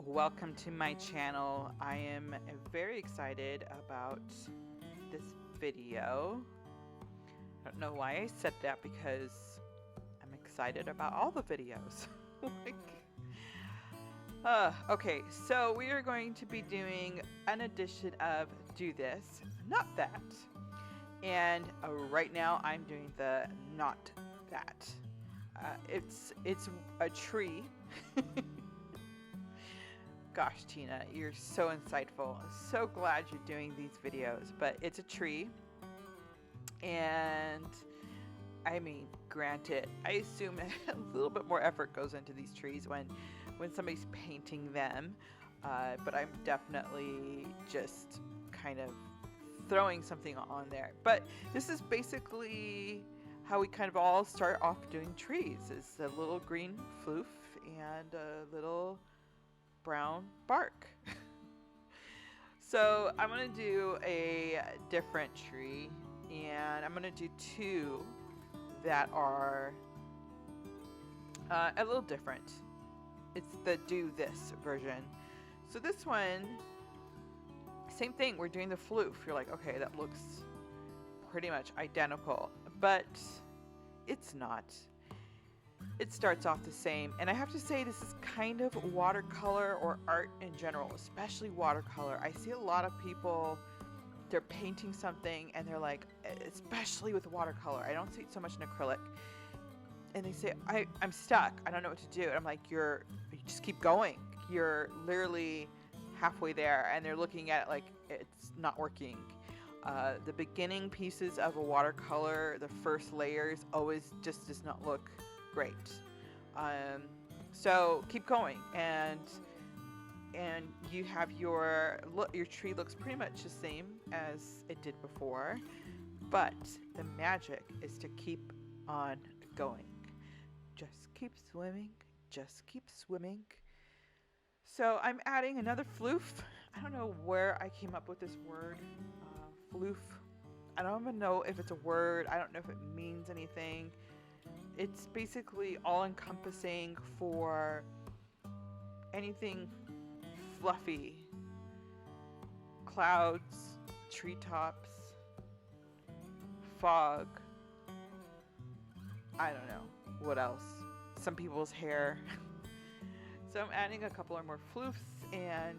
welcome to my channel. I am very excited about this video. I don't know why I said that because I'm excited about all the videos. Okay, so we are going to be doing an edition of Do This, Not That. And right now I'm doing the Not That. It's a tree. Gosh, Tina, you're so insightful. So glad you're doing these videos. But it's a tree. And I mean, granted, I assume a little bit more effort goes into these trees when somebody's painting them. But I'm definitely just kind of throwing something on there. But this is basically how we kind of all start off doing trees. Is a little green floof and a little brown bark. So I'm gonna do a different tree, and I'm gonna do two that are a little different. It's the do this version. So this one, same thing, we're doing the floof. You're like, okay, that looks pretty much identical, but it's not. It starts off the same, and I have to say this is kind of watercolor or art in general, especially watercolor. I see a lot of people, they're painting something and they're like, especially with watercolor, I don't see it so much in acrylic, and they say, I'm stuck, I don't know what to do. And I'm like, you just keep going, you're literally halfway there. And they're looking at it like it's not working. The beginning pieces of a watercolor, the first layers, always just does not look great. So keep going, and you have your tree looks pretty much the same as it did before, but the magic is to keep on going. Just keep swimming, just keep swimming. So I'm adding another floof. I don't know where I came up with this word, floof. I don't even know if it's a word. I don't know if it means anything. It's basically all-encompassing for anything fluffy. Clouds, treetops, fog. I don't know. What else? Some people's hair. So I'm adding a couple of more floofs, and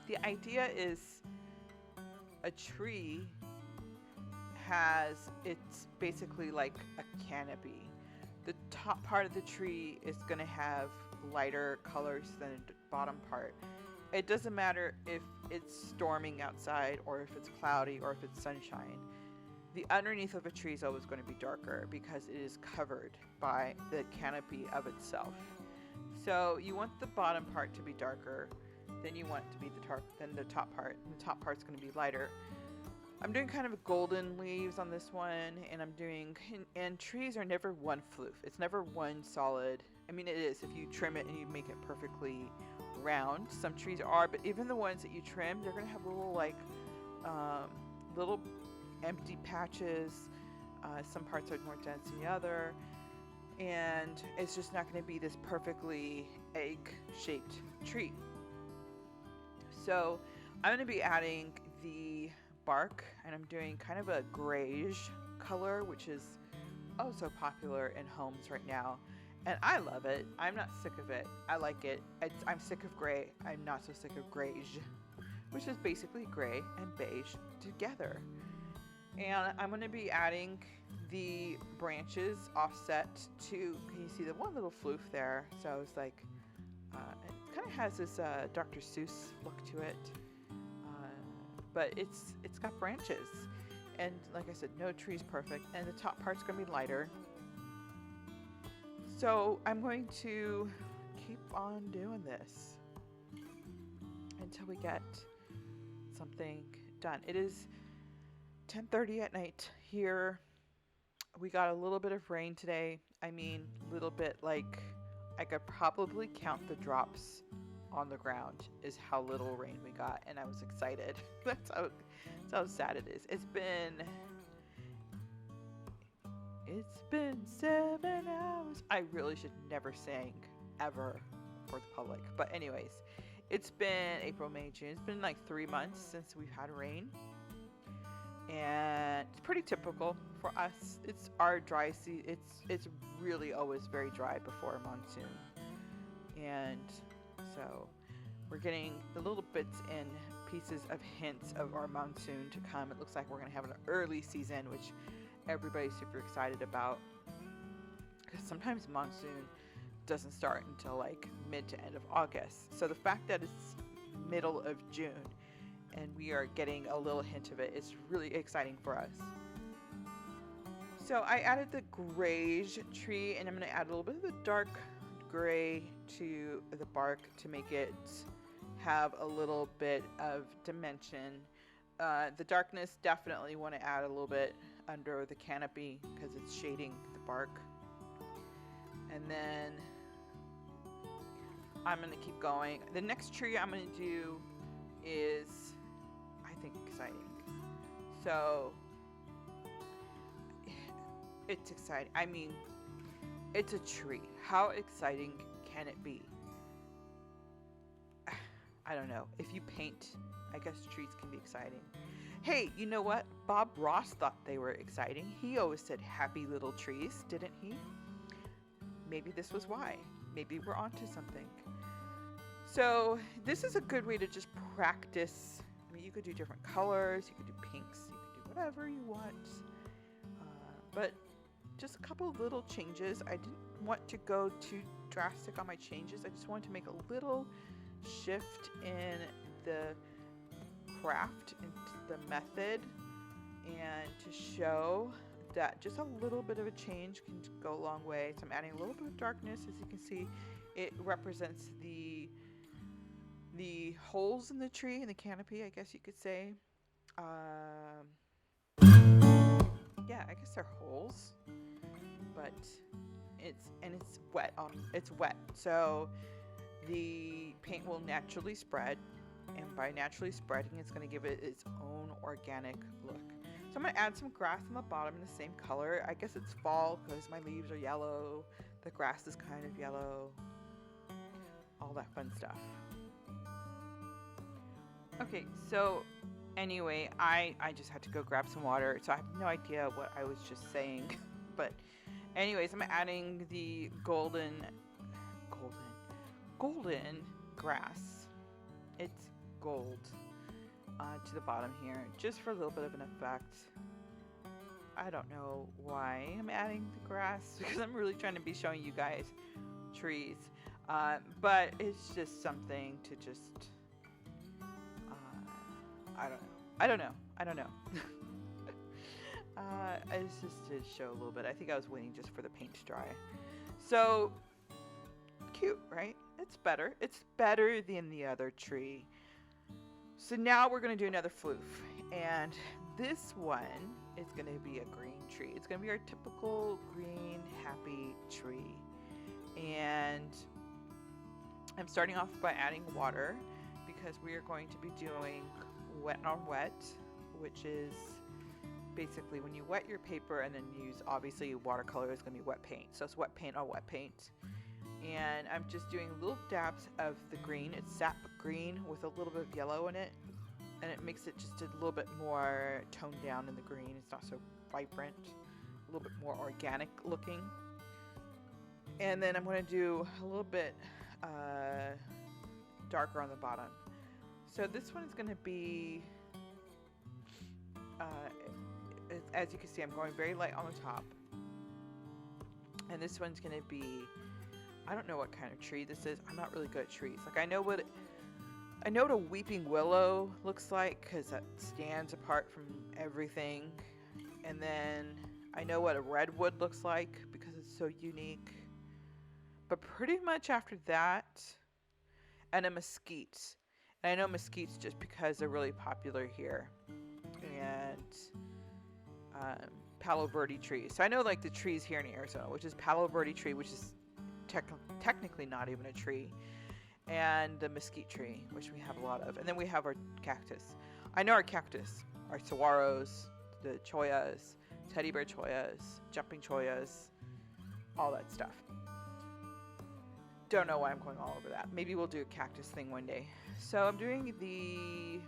the idea is a tree it's basically like a canopy. The top part of the tree is going to have lighter colors than the bottom part. It doesn't matter if it's storming outside or if it's cloudy or if it's sunshine. The underneath of a tree is always going to be darker because it is covered by the canopy of itself. So you want the bottom part to be darker, then you want it to be the top part, and the top part's going to be lighter. I'm doing kind of golden leaves on this one, and and trees are never one floof. It's never one solid. I mean, it is if you trim it and you make it perfectly round. Some trees are, but even the ones that you trim, they're going to have little empty patches. Some parts are more dense than the other, and it's just not going to be this perfectly egg-shaped tree. So I'm going to be adding the bark, and I'm doing kind of a grayish color, which is oh so popular in homes right now, and I love it. I'm not sick of it. I like it. I'm sick of gray. I'm not so sick of grayish, which is basically gray and beige together. And I'm going to be adding the branches offset to, can you see the one little floof there? So it's like it kind of has this Dr. Seuss look to it. But it's got branches, and like I said, no tree's perfect, and the top part's going to be lighter. So I'm going to keep on doing this until we get something done. It is 10:30 at night here. We got a little bit of rain today. I mean, little bit, like I could probably count the drops on the ground is how little rain we got, and I was excited. That's how sad it is. It's been 7 hours. I really should never sing ever for the public. But anyways, it's been April, May, June. It's been like 3 months since we've had rain. And it's pretty typical for us. It's our dry season. It's really always very dry before monsoon. And so we're getting the little bits and pieces of hints of our monsoon to come. It looks like we're going to have an early season, which everybody's super excited about. Because sometimes monsoon doesn't start until like mid to end of August. So the fact that it's middle of June and we are getting a little hint of it is really exciting for us. So I added the grayish tree, and I'm going to add a little bit of the dark gray to the bark to make it have a little bit of dimension. The darkness, definitely want to add a little bit under the canopy because it's shading the bark. And then I'm going to keep going. The next tree I'm going to do is, I think, exciting. So it's exciting. I mean, it's a tree. How exciting can it be? I don't know. If you paint, I guess trees can be exciting. Hey, you know what? Bob Ross thought they were exciting. He always said happy little trees, didn't he? Maybe this was why. Maybe we're onto something. So this is a good way to just practice. I mean, you could do different colors. You could do pinks. You could do whatever you want. But just a couple of little changes. I didn't want to go too drastic on my changes. I just wanted to make a little shift in the craft, into the method, and to show that just a little bit of a change can go a long way. So I'm adding a little bit of darkness. As you can see, it represents the holes in the tree, in the canopy, I guess you could say. Yeah, I guess they're holes, but it's wet. It's wet, so the paint will naturally spread, and by naturally spreading, it's going to give it its own organic look. So I'm going to add some grass on the bottom in the same color. I guess it's fall because my leaves are yellow. The grass is kind of yellow. All that fun stuff. Okay, so anyway, I just had to go grab some water. So I have no idea what I was just saying. But anyways, I'm adding the golden grass. It's gold. To the bottom here, just for a little bit of an effect. I don't know why I'm adding the grass because I'm really trying to be showing you guys trees, but it's just something to just I don't know it's just to show a little bit. I think I was waiting just for the paint to dry. So cute, right? It's better than the other tree. So now we're going to do another floof, and this one is going to be a green tree. It's going to be our typical green, happy tree. And I'm starting off by adding water because we are going to be doing wet on wet, which is basically when you wet your paper and then use, obviously, watercolor is going to be wet paint. So it's wet paint on wet paint. And I'm just doing little dabs of the green. It's sap green with a little bit of yellow in it, and it makes it just a little bit more toned down in the green. It's not so vibrant, a little bit more organic looking. And then I'm going to do a little bit darker on the bottom. So this one is going to be, as you can see, I'm going very light on the top. And this one's going to be, I don't know what kind of tree this is. I'm not really good at trees. Like I know what a weeping willow looks like because that stands apart from everything. And then I know what a redwood looks like because it's so unique. But pretty much after that, and a mesquite. And I know mesquites just because they're really popular here. And Palo Verde trees. So I know like the trees here in Arizona, which is Palo Verde tree, which is technically not even a tree, and the mesquite tree, which we have a lot of, and then we have our cactus. I know our cactus, our saguaros, the choyas, teddy bear choyas, jumping choyas, all that stuff. don't know why I'm going all over that. Maybe we'll do a cactus thing one day. So I'm doing the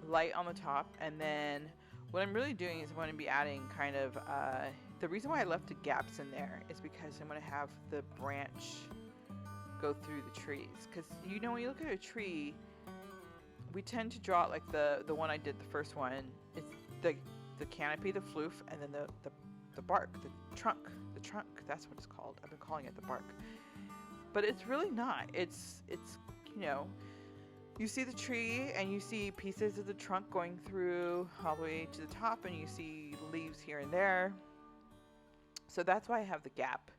light on the top, and then what I'm really doing is I'm going to be adding kind of, the reason why I left the gaps in there is because I'm going to have the branch go through the trees. Because, you know, when you look at a tree, we tend to draw it like the one I did, the first one. It's the canopy, the floof, and then the bark, the trunk, that's what it's called. I've been calling it the bark. But it's really not. It's you know, you see the tree and you see pieces of the trunk going through all the way to the top, and you see leaves here and there. So that's why I have the gap.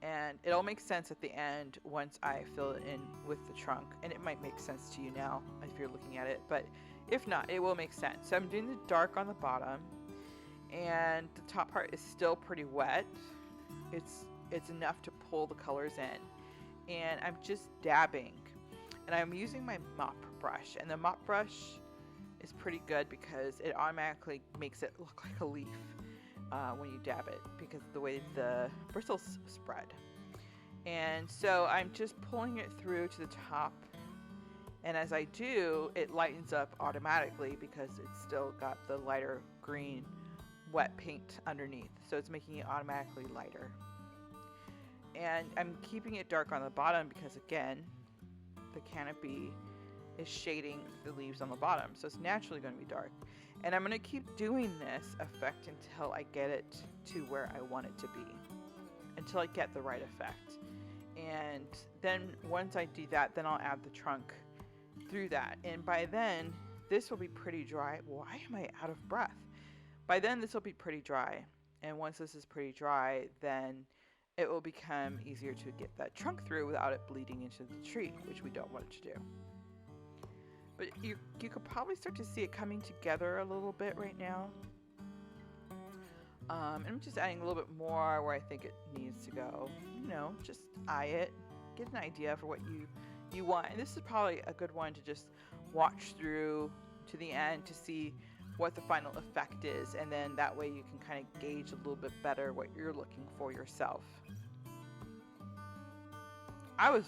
And it all makes sense at the end once I fill it in with the trunk. And it might make sense to you now if you're looking at it, but if not, it will make sense. So I'm doing the dark on the bottom, and the top part is still pretty wet. It's enough to pull the colors in. And I'm just dabbing. And I'm using my mop brush. And the mop brush is pretty good because it automatically makes it look like a leaf. When you dab it, because of the way the bristles spread. And so I'm just pulling it through to the top, and as I do, it lightens up automatically because it's still got the lighter green wet paint underneath, so it's making it automatically lighter. And I'm keeping it dark on the bottom because, again, the canopy is shading the leaves on the bottom, so it's naturally going to be dark. And I'm going to keep doing this effect until I get it to where I want it to be, until I get the right effect. And then once I do that, then I'll add the trunk through that. And by then, this will be pretty dry. Why am I out of breath? By then, this will be pretty dry. And once this is pretty dry, then it will become easier to get that trunk through without it bleeding into the tree, which we don't want it to do. But you could probably start to see it coming together a little bit right now. And I'm just adding a little bit more where I think it needs to go. You know, just eye it, get an idea for what you want. And this is probably a good one to just watch through to the end to see what the final effect is. And then that way you can kind of gauge a little bit better what you're looking for yourself. I was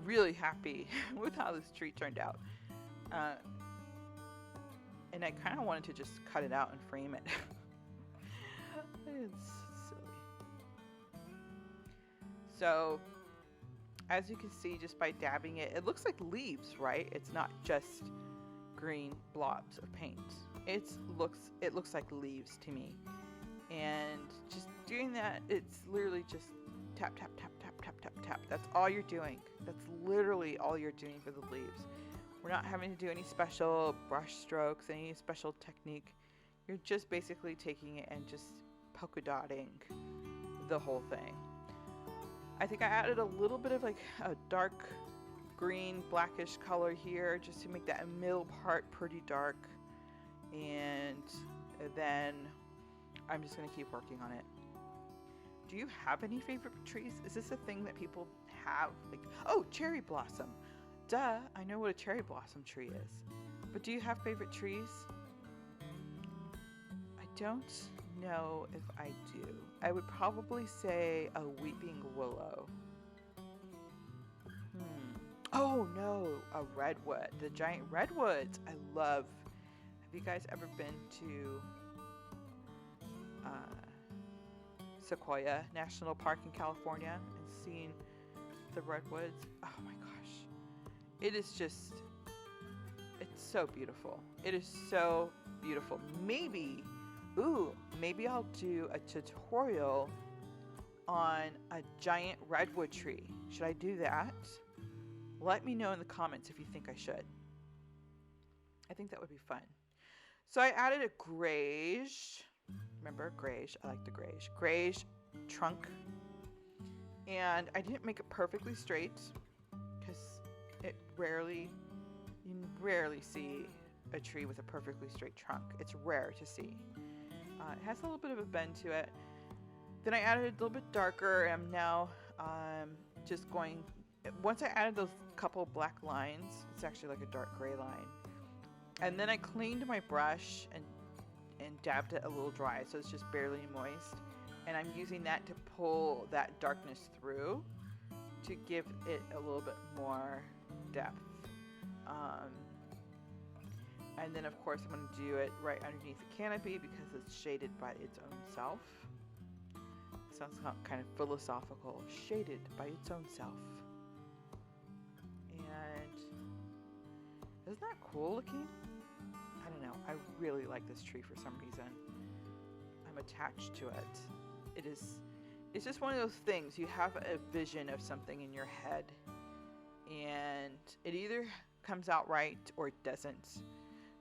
really happy with how this tree turned out. And I kind of wanted to just cut it out and frame it. It's silly. So, as you can see, just by dabbing it, it looks like leaves, right? It's not just green blobs of paint. It looks like leaves to me. And just doing that, it's literally just tap, tap, tap, tap, tap, tap, tap. That's all you're doing. That's literally all you're doing for the leaves. We're not having to do any special brush strokes, any special technique. You're just basically taking it and just polka dotting the whole thing. I think I added a little bit of like a dark green, blackish color here just to make that middle part pretty dark. And then I'm just going to keep working on it. Do you have any favorite trees? Is this a thing that people have? Like, oh, cherry blossom. Duh, I know what a cherry blossom tree is. But do you have favorite trees? I don't know if I do. I would probably say a weeping willow. Oh no, a redwood. The giant redwoods. I love. Have you guys ever been to Sequoia National Park in California and seen the redwoods? Oh my gosh. It is just, it's so beautiful. It is so beautiful. Maybe I'll do a tutorial on a giant redwood tree. Should I do that? Let me know in the comments if you think I should. I think that would be fun. So I added a grayish, remember grayish, I like the grayish trunk. And I didn't make it perfectly straight because you rarely see a tree with a perfectly straight trunk. It's rare to see. It has a little bit of a bend to it. Then I added a little bit darker, and I'm now just going, once I added those couple black lines, it's actually like a dark gray line. And then I cleaned my brush and dabbed it a little dry, so it's just barely moist. And I'm using that to pull that darkness through. to give it a little bit more depth. And then of course I'm going to do it right underneath the canopy because it's shaded by its own self. Sounds kind of philosophical. Shaded by its own self. And isn't that cool looking? I don't know. I really like this tree for some reason. I'm attached to it. It's just one of those things. You have a vision of something in your head, and it either comes out right or it doesn't.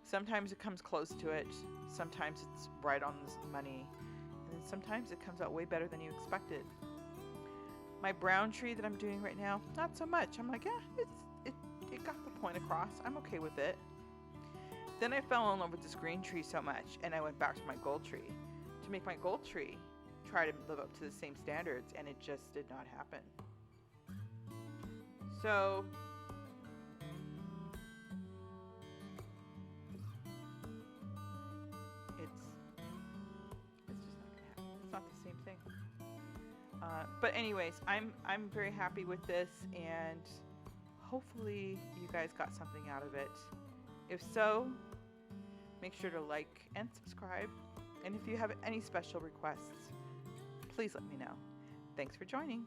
Sometimes it comes close to it. Sometimes it's right on the money. And then sometimes it comes out way better than you expected. My brown tree that I'm doing right now, not so much. I'm like, yeah, it got the point across. I'm okay with it. Then I fell in love with this green tree so much, and I went back to my gold tree to make my gold tree try to live up to the same standards, and it just did not happen. So it's just not gonna happen. It's not the same thing. But anyways, I'm very happy with this, and hopefully you guys got something out of it. If so, make sure to like and subscribe. And if you have any special requests, please let me know. Thanks for joining.